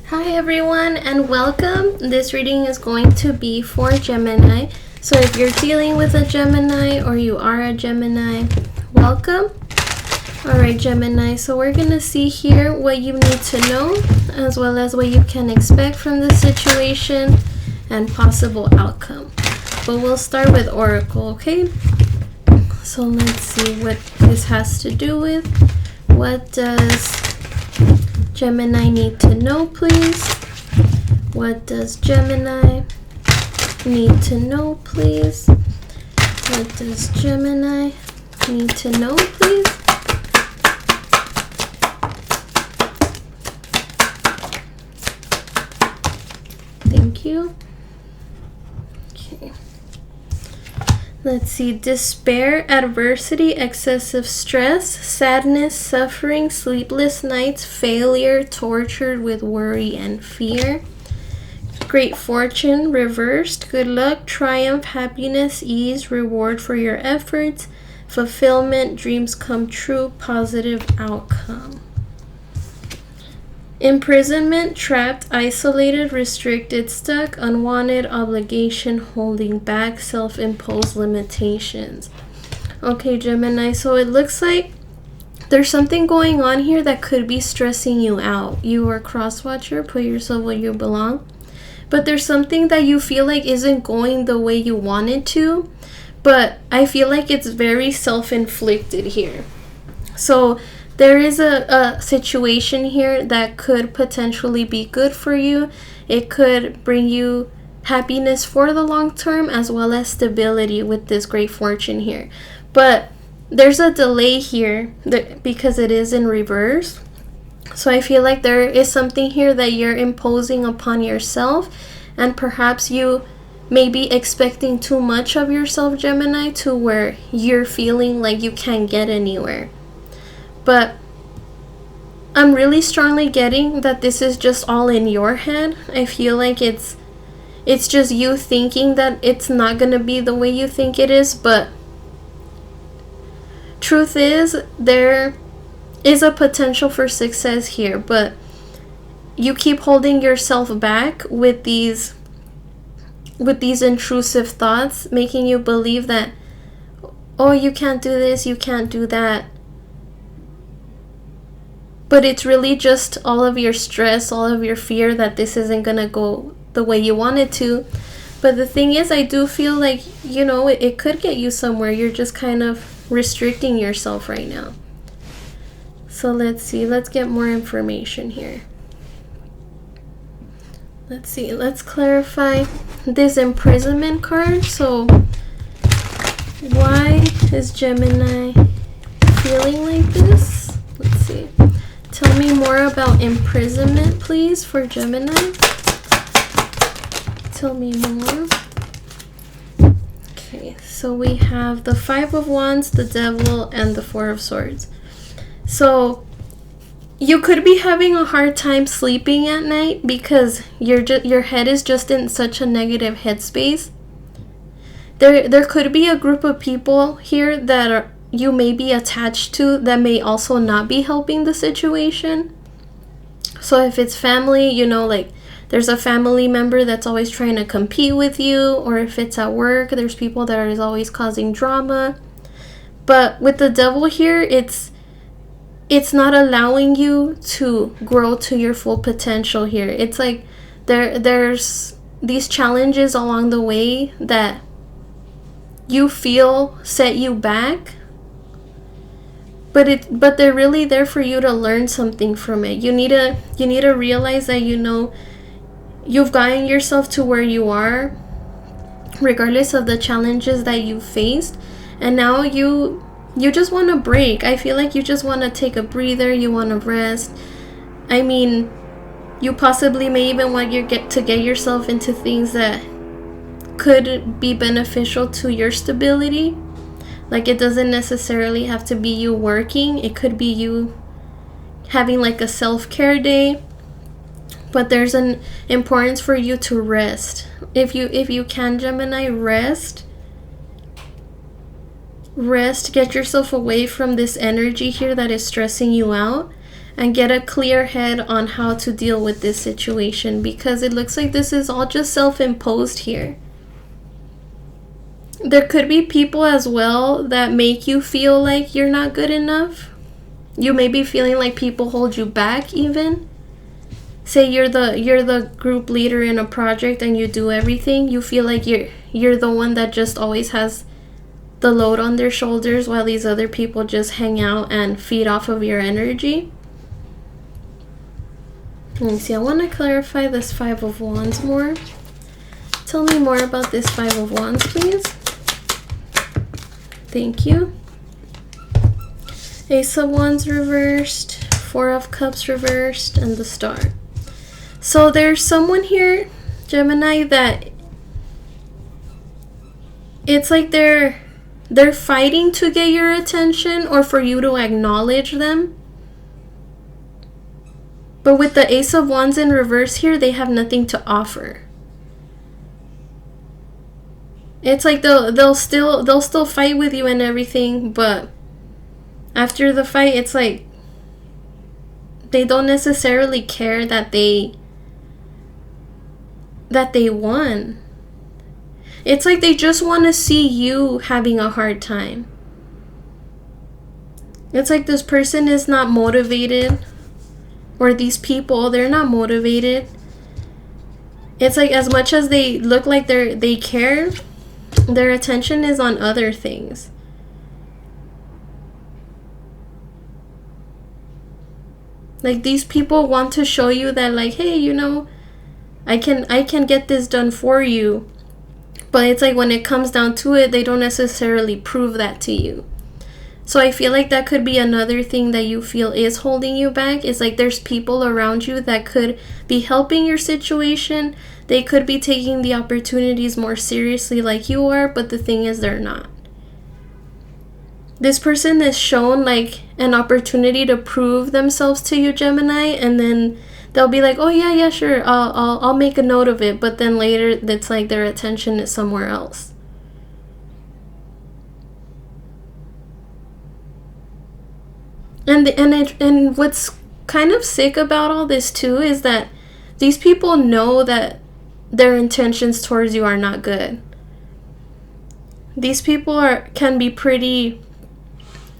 Hi everyone and welcome. This reading is going to be for Gemini. So if you're dealing with a Gemini or you are a Gemini, welcome. Alright Gemini, so we're going to see here what you need to know as well as what you can expect from the situation and possible outcome. But we'll start with Oracle, okay? So let's see what this has to do with. What does Gemini need to know, please? What does Gemini need to know, please? What does Gemini need to know, please? Thank you. Okay. Let's see. Despair, adversity, excessive stress, sadness, suffering, sleepless nights, failure, tortured with worry and fear. Great fortune, reversed, good luck, triumph, happiness, ease, reward for your efforts, fulfillment, dreams come true, positive outcome. Imprisonment, trapped, isolated, restricted, stuck, unwanted, obligation, holding back, self-imposed limitations. Okay, Gemini, so it looks like there's something going on here that could be stressing you out. You are cross-watcher, put yourself where you belong. But there's something that you feel like isn't going the way you want it to. But I feel like it's very self-inflicted here. So there is a situation here that could potentially be good for you. It could bring you happiness for the long term as well as stability with this great fortune here. But there's a delay here because it is in reverse. So I feel like there is something here that you're imposing upon yourself, and perhaps you may be expecting too much of yourself, Gemini, to where you're feeling like you can't get anywhere. But I'm really strongly getting that this is just all in your head. I feel like it's just you thinking that it's not going to be the way you think it is. But truth is, there is a potential for success here. But you keep holding yourself back with these intrusive thoughts, making you believe that, oh, you can't do this, you can't do that. But it's really just all of your stress, all of your fear that this isn't going to go the way you want it to. But the thing is, I do feel like, it could get you somewhere. You're just kind of restricting yourself right now. So let's see. Let's get more information here. Let's see. Let's clarify this imprisonment card. So why is Gemini feeling like this? Let's see. Tell me more about imprisonment, please, for Gemini. Tell me more. Okay, so we have the Five of Wands, the Devil, and the Four of Swords. So you could be having a hard time sleeping at night because your head is just in such a negative headspace. There could be a group of people here that you may be attached to that may also not be helping the situation. So if it's family, like there's a family member that's always trying to compete with you, or if it's at work, there's people that are always causing drama. But with the Devil here, it's not allowing you to grow to your full potential here. It's like there's these challenges along the way that you feel set you back. But they're really there for you to learn something from it. You need to realize that you've gotten yourself to where you are, regardless of the challenges that you faced, and now you just want to break. I feel like you just want to take a breather. You want to rest. I mean, you possibly may even want to get yourself into things that could be beneficial to your stability. Like, it doesn't necessarily have to be you working. It could be you having like a self-care day. But there's an importance for you to rest. If you can, Gemini, rest. Get yourself away from this energy here that is stressing you out. and get a clear head on how to deal with this situation, because it looks like this is all just self-imposed here. There could be people as well that make you feel like you're not good enough. You may be feeling like people hold you back even. Say you're the group leader in a project and you do everything. You feel like you're the one that just always has the load on their shoulders, while these other people just hang out and feed off of your energy. Let me see, I want to clarify this Five of Wands more. Tell me more about this Five of Wands, please. Thank you. Ace of Wands reversed, Four of Cups reversed, and the Star. So there's someone here, Gemini, that it's like they're fighting to get your attention or for you to acknowledge them. But with the Ace of Wands in reverse here, they have nothing to offer. It's like they'll still fight with you and everything, but after the fight, it's like they don't necessarily care that they won. It's like they just want to see you having a hard time. It's like this person is not motivated, or these people, they're not motivated. It's like as much as they look like they care, their attention is on other things. Like these people want to show you that, like, hey, you know, I can get this done for you. But it's like when it comes down to it, they don't necessarily prove that to you. So I feel like that could be another thing that you feel is holding you back. It's like there's people around you that could be helping your situation. They could be taking the opportunities more seriously like you are, but the thing is they're not. This person is shown like an opportunity to prove themselves to you, Gemini, and then they'll be like, oh yeah, sure, I'll make a note of it. But then later, it's like their attention is somewhere else. And what's kind of sick about all this too is that these people know that their intentions towards you are not good. These people can be pretty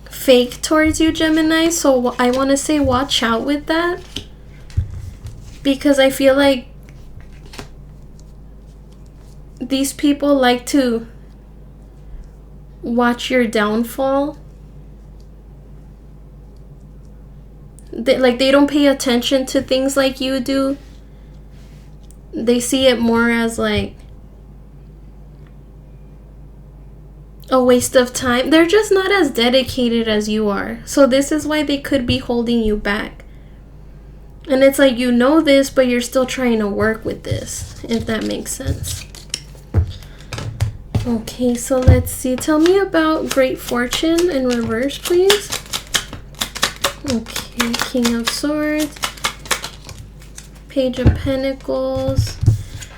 fake towards you, Gemini. So I want to say watch out with that. Because I feel like these people like to watch your downfall. They don't pay attention to things like you do. They see it more as like a waste of time. They're just not as dedicated as you are. So this is why they could be holding you back. And it's like, you know this, but you're still trying to work with this, if that makes sense. Okay, so let's see. Tell me about Great Fortune in reverse, please. Okay, King of Swords, Page of Pentacles,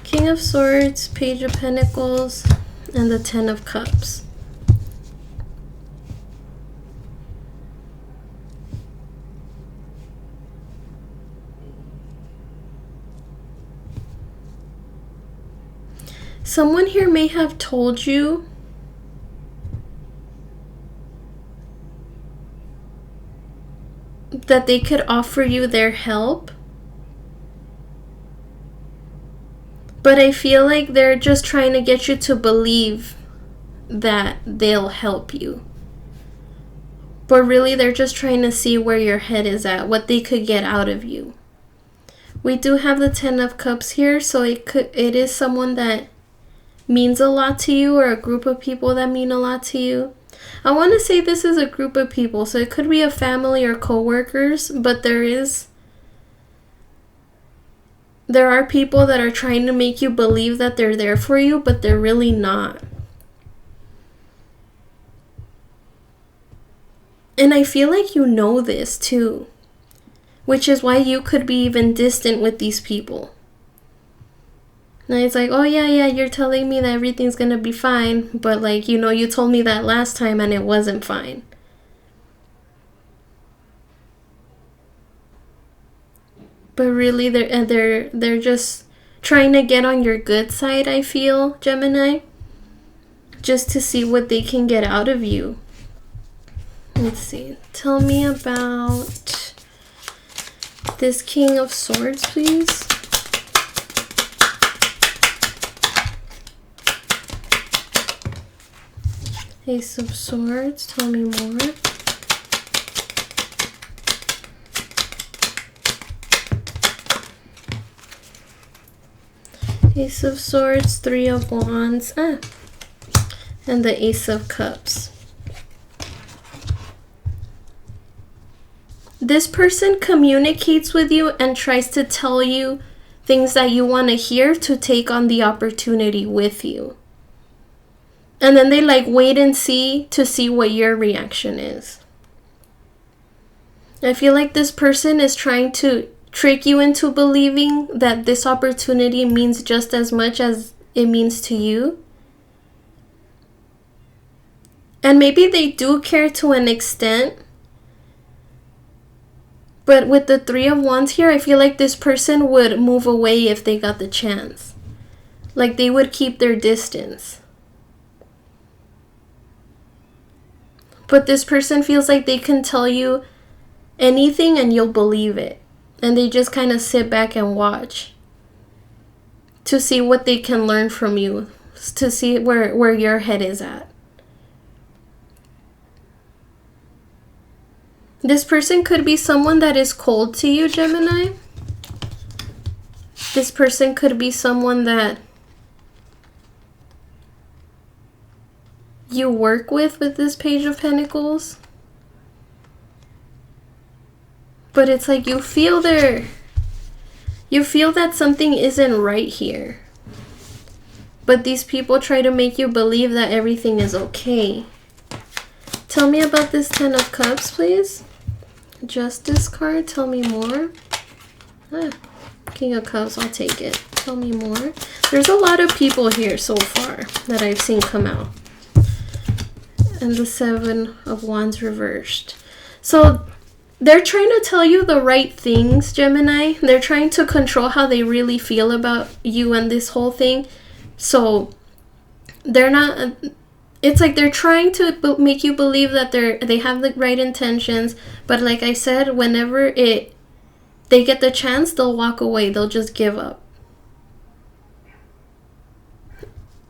King of Swords, Page of Pentacles, and the Ten of Cups. Someone here may have told you that they could offer you their help, but I feel like they're just trying to get you to believe that they'll help you. But really, they're just trying to see where your head is at, what they could get out of you. We do have the Ten of Cups here, so it is someone that means a lot to you, or a group of people that mean a lot to you. I want to say this is a group of people, so it could be a family or co-workers, but there are people that are trying to make you believe that they're there for you, but they're really not. And I feel like you know this too, which is why you could be even distant with these people. And it's like, oh yeah, you're telling me that everything's gonna be fine, but like, you know, you told me that last time and it wasn't fine. But really, they're just trying to get on your good side, I feel, Gemini. Just to see what they can get out of you. Let's see. Tell me about this King of Swords, please. Ace of Swords, tell me more. Ace of Swords, Three of Wands, and the Ace of Cups. This person communicates with you and tries to tell you things that you want to hear to take on the opportunity with you. And then they like wait and see to see what your reaction is. I feel like this person is trying to trick you into believing that this opportunity means just as much as it means to you. And maybe they do care to an extent. But with the Three of Wands here, I feel like this person would move away if they got the chance. Like they would keep their distance. But this person feels like they can tell you anything and you'll believe it. And they just kind of sit back and watch to see what they can learn from you, to see where your head is at. This person could be someone that is cold to you, Gemini. This person could be someone that you work with this Page of Pentacles. But it's like you feel that something isn't right here. But these people try to make you believe that everything is okay. Tell me about this Ten of Cups, please. Justice card, tell me more. King of Cups, I'll take it. Tell me more. There's a lot of people here so far that I've seen come out. And the Seven of Wands reversed. So they're trying to tell you the right things, Gemini. They're trying to control how they really feel about you and this whole thing. So they're not... It's like they're trying to make you believe that they have the right intentions. But like I said, whenever they get the chance, they'll walk away. They'll just give up.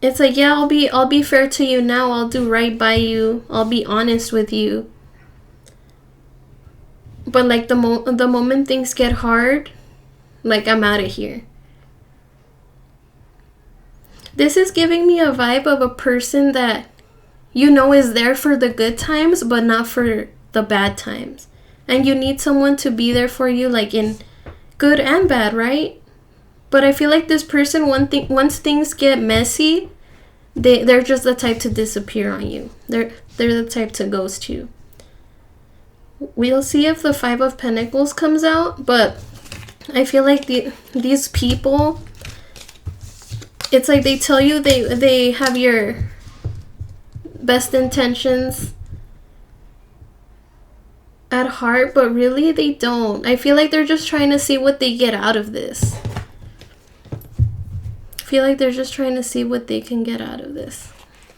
It's like, yeah, I'll be fair to you now. I'll do right by you. I'll be honest with you. But like the moment things get hard, like I'm out of here. This is giving me a vibe of a person that you know is there for the good times, but not for the bad times. And you need someone to be there for you, like in good and bad, right? But I feel like this person, once things get messy, they're just the type to disappear on you. They're the type to ghost you. We'll see if the Five of Pentacles comes out, but I feel like these people, it's like they tell you they have your best intentions at heart, but really they don't. I feel like they're just trying to see what they get out of this. I feel like they're just trying to see what they can get out of this.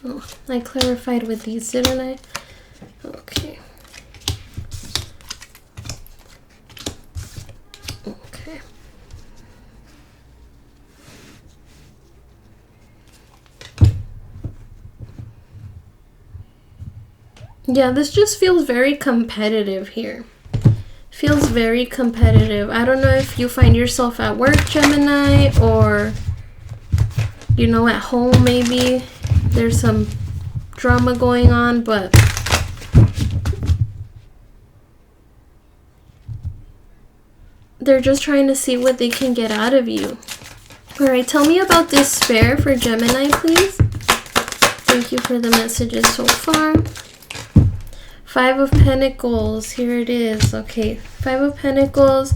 Oh, I clarified with these, didn't I? Okay. Okay. Yeah, this just feels very competitive here. Feels very competitive. I don't know if you find yourself at work, Gemini, or, you know, at home maybe. There's some drama going on, but they're just trying to see what they can get out of you. Alright, tell me about despair for Gemini, please. Thank you for the messages so far. Five of Pentacles, here it is. Okay, Five of Pentacles,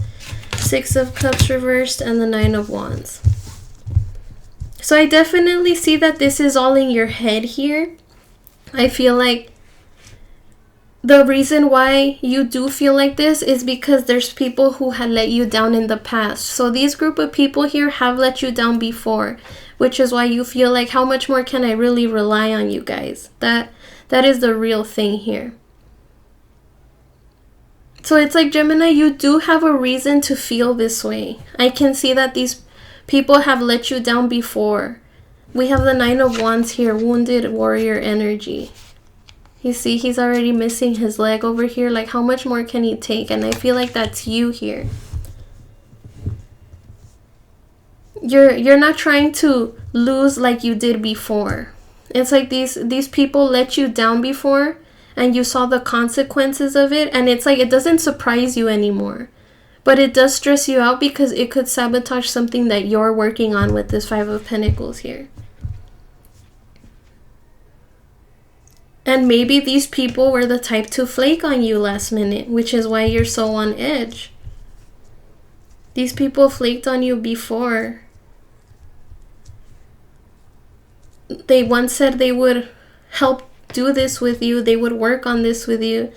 Six of Cups reversed, and the Nine of Wands. So I definitely see that this is all in your head here. I feel like the reason why you do feel like this is because there's people who had let you down in the past. So these group of people here have let you down before, which is why you feel like, how much more can I really rely on you guys? That is the real thing here. So it's like, Gemini, you do have a reason to feel this way. I can see that these people have let you down before. We have the Nine of Wands here, wounded warrior energy. You see, he's already missing his leg over here. Like, how much more can he take? And I feel like that's you here. You're not trying to lose like you did before. It's like these people let you down before, and you saw the consequences of it, and it's like it doesn't surprise you anymore. But it does stress you out because it could sabotage something that you're working on with this Five of Pentacles here. And maybe these people were the type to flake on you last minute, which is why you're so on edge. These people flaked on you before. They once said they would help do this with you. They would work on this with you.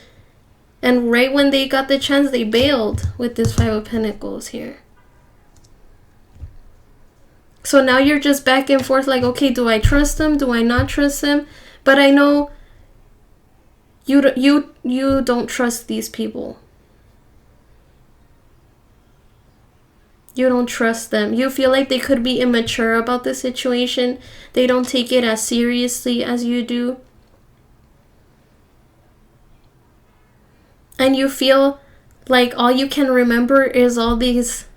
And right when they got the chance, they bailed with this Five of Pentacles here. So now you're just back and forth like, okay, do I trust them? Do I not trust them? But I know you don't trust these people. You don't trust them. You feel like they could be immature about the situation. They don't take it as seriously as you do. And you feel like all you can remember is all these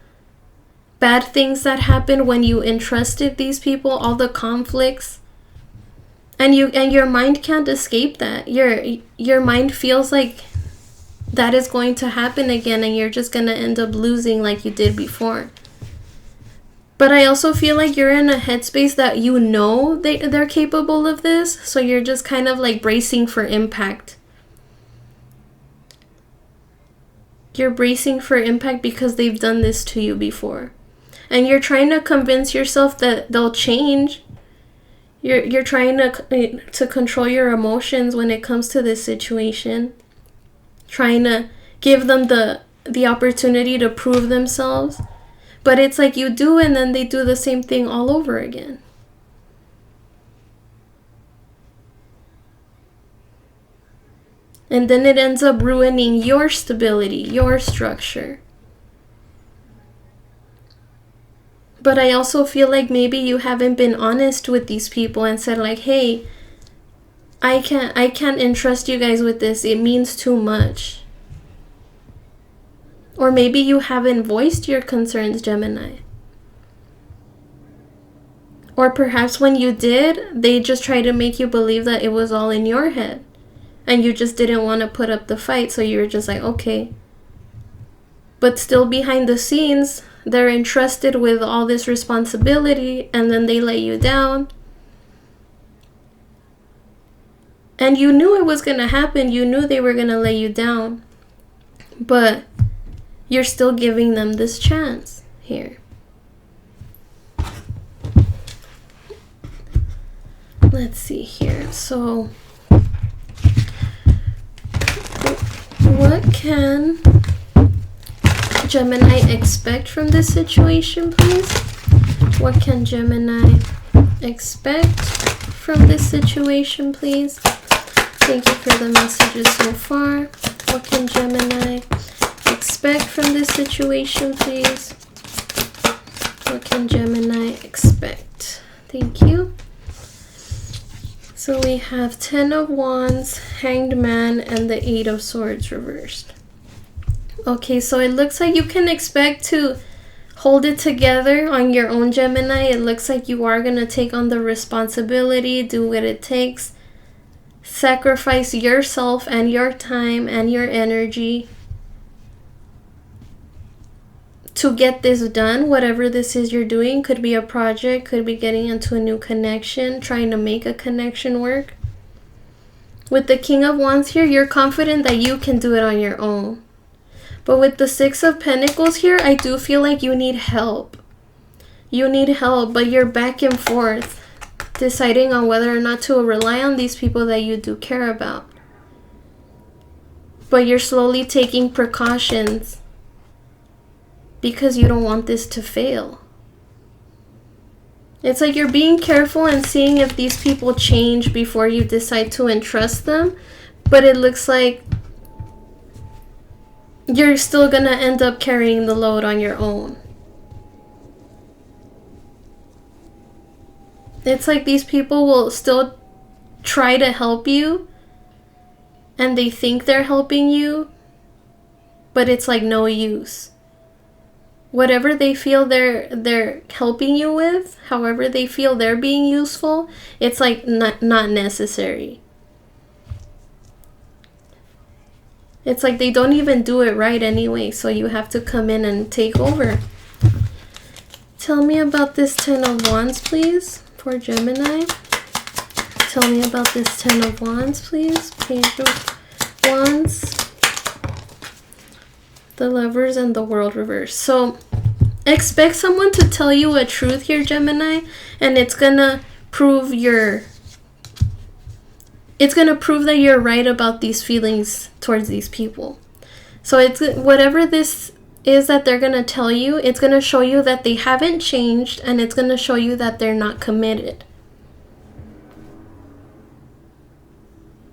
bad things that happened when you entrusted these people, all the conflicts. And your mind can't escape that. Your mind feels like that is going to happen again, and you're just going to end up losing like you did before. But I also feel like you're in a headspace that you know they're capable of this, so you're just kind of like bracing for impact. You're bracing for impact because they've done this to you before. And you're trying to convince yourself that they'll change. You're trying to control your emotions when it comes to this situation. Trying to give them the opportunity to prove themselves. But it's like you do, and then they do the same thing all over again. And then it ends up ruining your stability, your structure. But I also feel like maybe you haven't been honest with these people and said like, hey, I can't entrust you guys with this. It means too much. Or maybe you haven't voiced your concerns, Gemini. Or perhaps when you did, they just tried to make you believe that it was all in your head. And you just didn't want to put up the fight, so you were just like, okay. But still behind the scenes, they're entrusted with all this responsibility, and then they let you down. And you knew it was going to happen. You knew they were going to let you down. But you're still giving them this chance here. Let's see here. So, what can Gemini expect from this situation, please? What can Gemini expect from this situation, please? Thank you for the messages so far. What can Gemini expect from this situation, please? What can Gemini expect? Thank you. So we have 10 of Wands, Hanged Man, and the 8 of Swords reversed. Okay, so it looks like you can expect to hold it together on your own, Gemini. It looks like you are going to take on the responsibility, do what it takes, sacrifice yourself and your time and your energy to get this done. Whatever this is you're doing, could be a project, could be getting into a new connection, trying to make a connection work. With the King of Wands here, you're confident that you can do it on your own. But with the Six of Pentacles here, I do feel like you need help. You need help, but you're back and forth, deciding on whether or not to rely on these people that you do care about. But you're slowly taking precautions because you don't want this to fail. It's like you're being careful and seeing if these people change before you decide to entrust them. But it looks like you're still going to end up carrying the load on your own. It's like these people will still try to help you. And they think they're helping you. But it's like no use. Whatever they feel they're helping you with, however they feel they're being useful, it's like not necessary. It's like they don't even do it right anyway, so you have to come in and take over. Tell me about this 10 of Wands, please, for Gemini. Tell me about this 10 of Wands, please. Page of Wands. The Lovers and the World reverse. So expect someone to tell you a truth here, Gemini, and it's gonna prove that you're right about these feelings towards these people. So it's whatever this is that they're gonna tell you, it's gonna show you that they haven't changed, and it's gonna show you that they're not committed.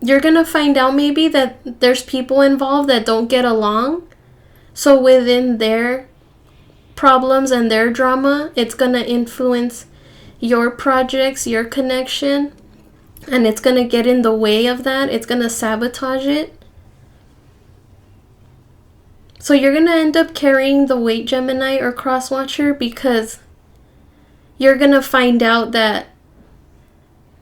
You're gonna find out maybe that there's people involved that don't get along. So within their problems and their drama, it's going to influence your projects, your connection, and it's going to get in the way of that. It's going to sabotage it. So you're going to end up carrying the weight, Gemini or cross-watcher, because you're going to find out that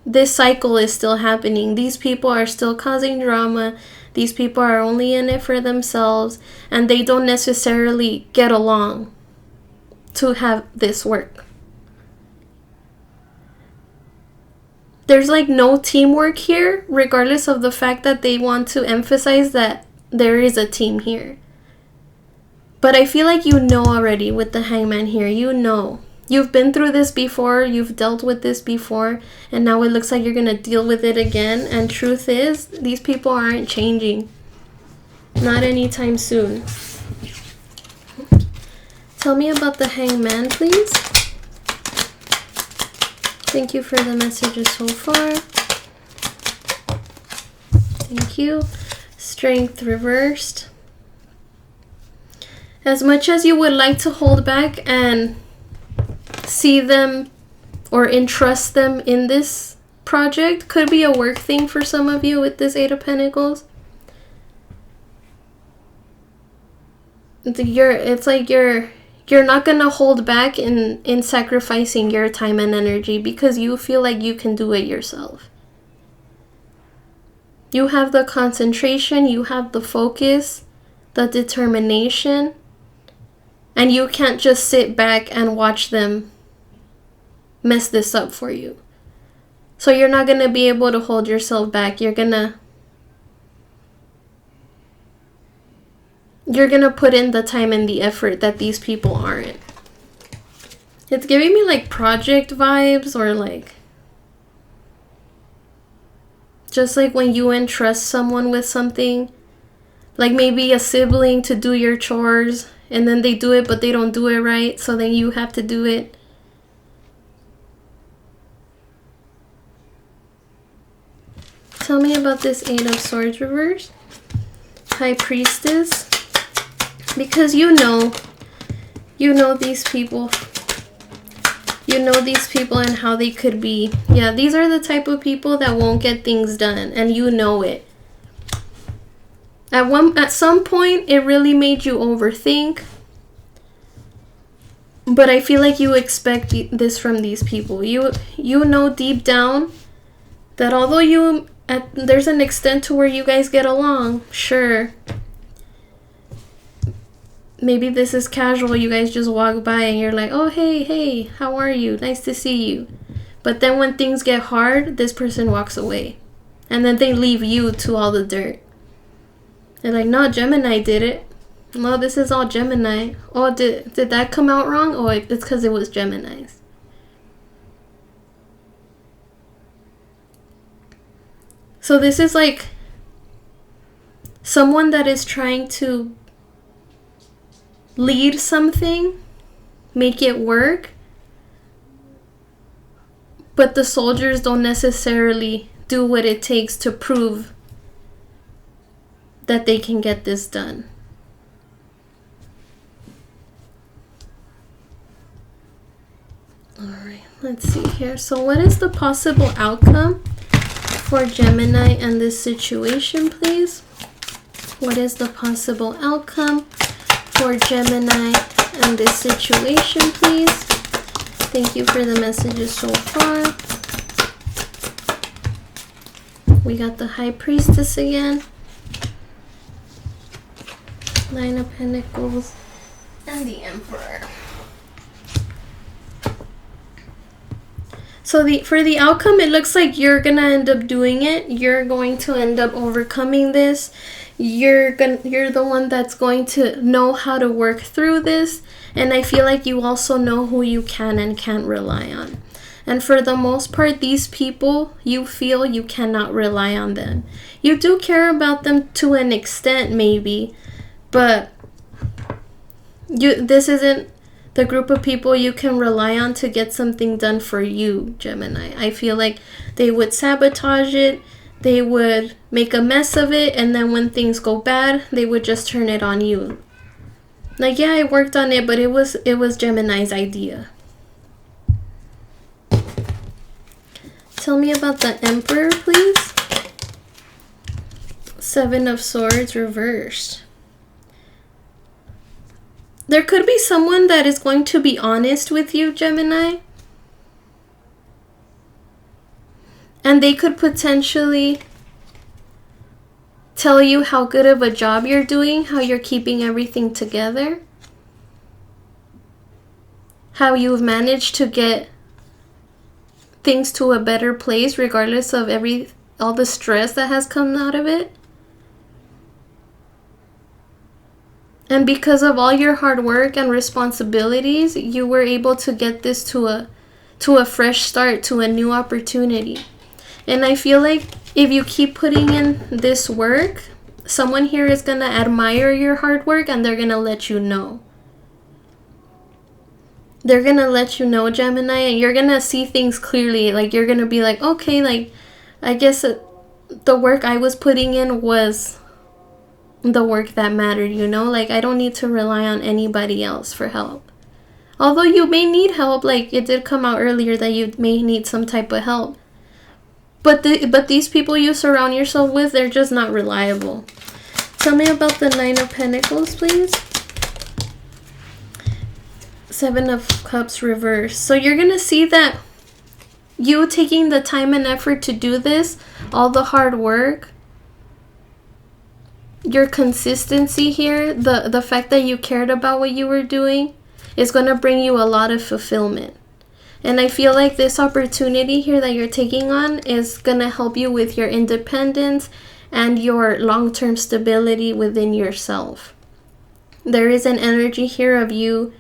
this cycle is still happening. These people are still causing drama. These people are only in it for themselves, and they don't necessarily get along to have this work. There's like no teamwork here, regardless of the fact that they want to emphasize that there is a team here. But I feel like you know already with the Hangman here. You know. You've been through this before, you've dealt with this before, and now it looks like you're going to deal with it again. And truth is, these people aren't changing. Not anytime soon. Tell me about the Hangman, please. Thank you for the messages so far. Thank you. Strength reversed. As much as you would like to hold back and see them or entrust them in this project, could be a work thing for some of you with this 8 of Pentacles. It's like you're not gonna hold back in sacrificing your time and energy because you feel like you can do it yourself. You have the concentration, you have the focus, the determination, and you can't just sit back and watch them mess this up for you. So you're not going to be able to hold yourself back. You're going to put in the time and the effort that these people aren't. It's giving me like project vibes, or like just like when you entrust someone with something, like maybe a sibling to do your chores, and then they do it but they don't do it right, so then you have to do it. Tell me about this 8 of Swords reverse. High Priestess. Because you know these people. You know these people and how they could be. Yeah, these are the type of people that won't get things done, and you know it. At some point, it really made you overthink. But I feel like you expect this from these people. You know deep down that although there's an extent to where you guys get along, sure. Maybe this is casual, you guys just walk by and you're like, oh, hey, how are you? Nice to see you. But then when things get hard, this person walks away. And then they leave you to all the dirt. They're like, no, Gemini did it. No, this is all Gemini. Oh, did that come out wrong? Oh, it's because it was Gemini's. So this is like someone that is trying to lead something, make it work, but the soldiers don't necessarily do what it takes to prove that they can get this done. Alright, let's see here. So what is the possible outcome for Gemini and this situation, please? What is the possible outcome for Gemini and this situation, please? Thank you for the messages so far. We got the High Priestess again. Nine of Pentacles and the Emperor. So for the outcome, it looks like you're gonna end up doing it. You're going to end up overcoming this. You're the one that's going to know how to work through this. And I feel like you also know who you can and can't rely on. And for the most part, these people, you feel you cannot rely on them. You do care about them to an extent, maybe, but this isn't the group of people you can rely on to get something done for you, Gemini. I feel like they would sabotage it, they would make a mess of it, and then when things go bad, they would just turn it on you. Like, yeah, I worked on it, but it was Gemini's idea. Tell me about the Emperor, please. Seven of Swords reversed. There could be someone that is going to be honest with you, Gemini. And they could potentially tell you how good of a job you're doing, how you're keeping everything together, how you've managed to get things to a better place regardless of all the stress that has come out of it. And because of all your hard work and responsibilities, you were able to get this to a fresh start, to a new opportunity. And I feel like if you keep putting in this work, someone here is going to admire your hard work and they're going to let you know. They're going to let you know, Gemini, and you're going to see things clearly. Like, you're going to be like, okay, like, I guess the work I was putting in was the work that mattered, you know? Like, I don't need to rely on anybody else for help. Although you may need help, like it did come out earlier that you may need some type of help. But these people you surround yourself with, they're just not reliable. Tell me about the Nine of Pentacles, please. Seven of Cups reversed. So you're going to see that you taking the time and effort to do this, all the hard work, your consistency here, the fact that you cared about what you were doing is going to bring you a lot of fulfillment. And I feel like this opportunity here that you're taking on is going to help you with your independence and your long-term stability within yourself. There is an energy here of you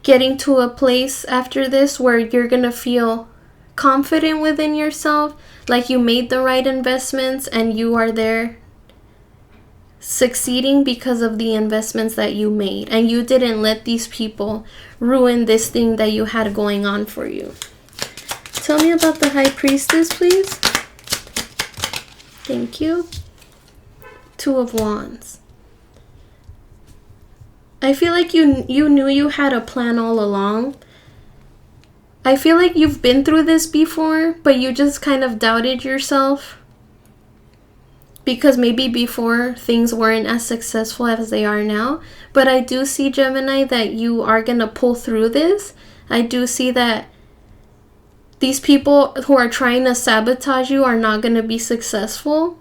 getting to a place after this where you're going to feel confident within yourself, like you made the right investments and you are there succeeding because of the investments that you made, and you didn't let these people ruin this thing that you had going on for you. Tell me about the High Priestess, please. Thank you. Two of Wands. I feel like you knew you had a plan all along. I feel like you've been through this before, but you just kind of doubted yourself. Because maybe before things weren't as successful as they are now. But I do see, Gemini, that you are going to pull through this. I do see that these people who are trying to sabotage you are not going to be successful.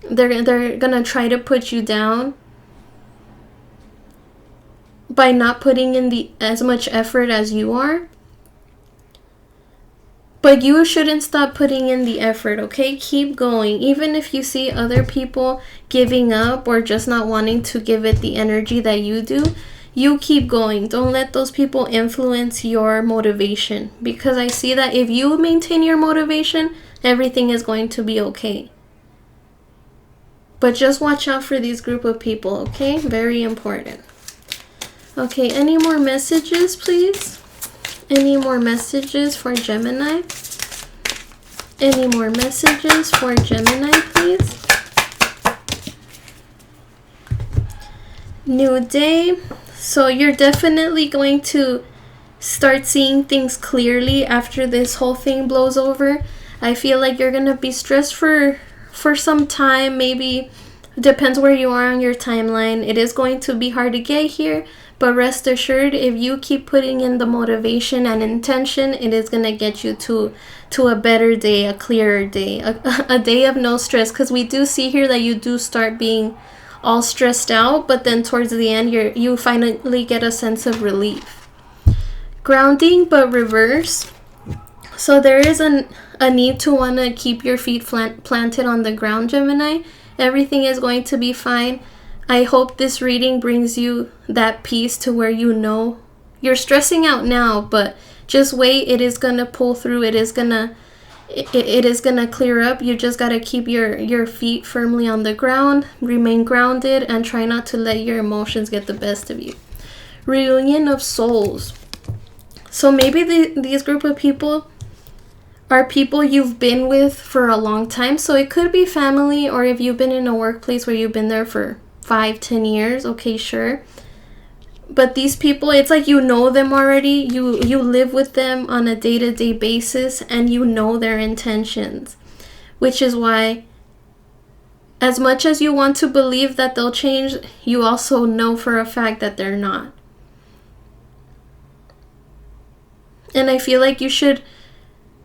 They're going to try to put you down by not putting in as much effort as you are. But you shouldn't stop putting in the effort, okay? Keep going. Even if you see other people giving up or just not wanting to give it the energy that you do, you keep going. Don't let those people influence your motivation. Because I see that if you maintain your motivation, everything is going to be okay. But just watch out for these group of people, okay? Very important. Okay, any more messages, please? Any more messages for Gemini? Any more messages for Gemini, please? New day. So you're definitely going to start seeing things clearly after this whole thing blows over. I feel like you're going to be stressed for some time. Maybe depends where you are on your timeline. It is going to be hard to get here. But rest assured, if you keep putting in the motivation and intention, it is going to get you to a better day, a clearer day, a day of no stress. Because we do see here that you do start being all stressed out, but then towards the end, you finally get a sense of relief. Grounding, but reverse. So there is a need to want to keep your feet planted on the ground, Gemini. Everything is going to be fine. I hope this reading brings you that peace to where you know you're stressing out now, but just wait. It is going to pull through. It is going to clear up. You just got to keep your feet firmly on the ground, remain grounded, and try not to let your emotions get the best of you. Reunion of souls. So maybe these group of people are people you've been with for a long time. So it could be family, or if you've been in a workplace where you've been there for 5-10 years, okay, sure. But these people, it's like you know them already. You live with them on a day-to-day basis, and you know their intentions, which is why, as much as you want to believe that they'll change, you also know for a fact that they're not. And I feel like you should,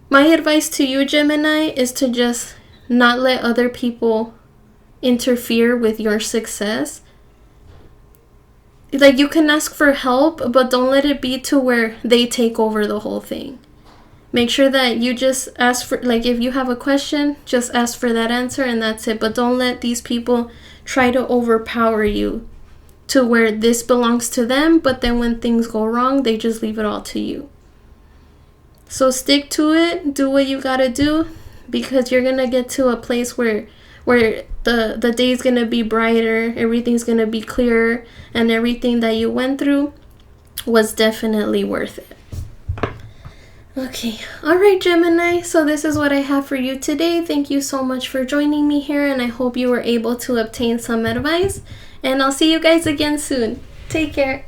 my advice to you, Gemini, is to just not let other people interfere with your success. Like, you can ask for help, but don't let it be to where they take over the whole thing. Make sure that you just ask for, like, if you have a question, just ask for that answer and that's it. But don't let these people try to overpower you to where this belongs to them, but then when things go wrong, they just leave it all to you. So stick to it, do what you gotta do, because you're gonna get to a place where the day's gonna be brighter, everything's gonna be clearer, and everything that you went through was definitely worth it. Okay, alright, Gemini, so this is what I have for you today. Thank you so much for joining me here, and I hope you were able to obtain some advice, and I'll see you guys again soon. Take care.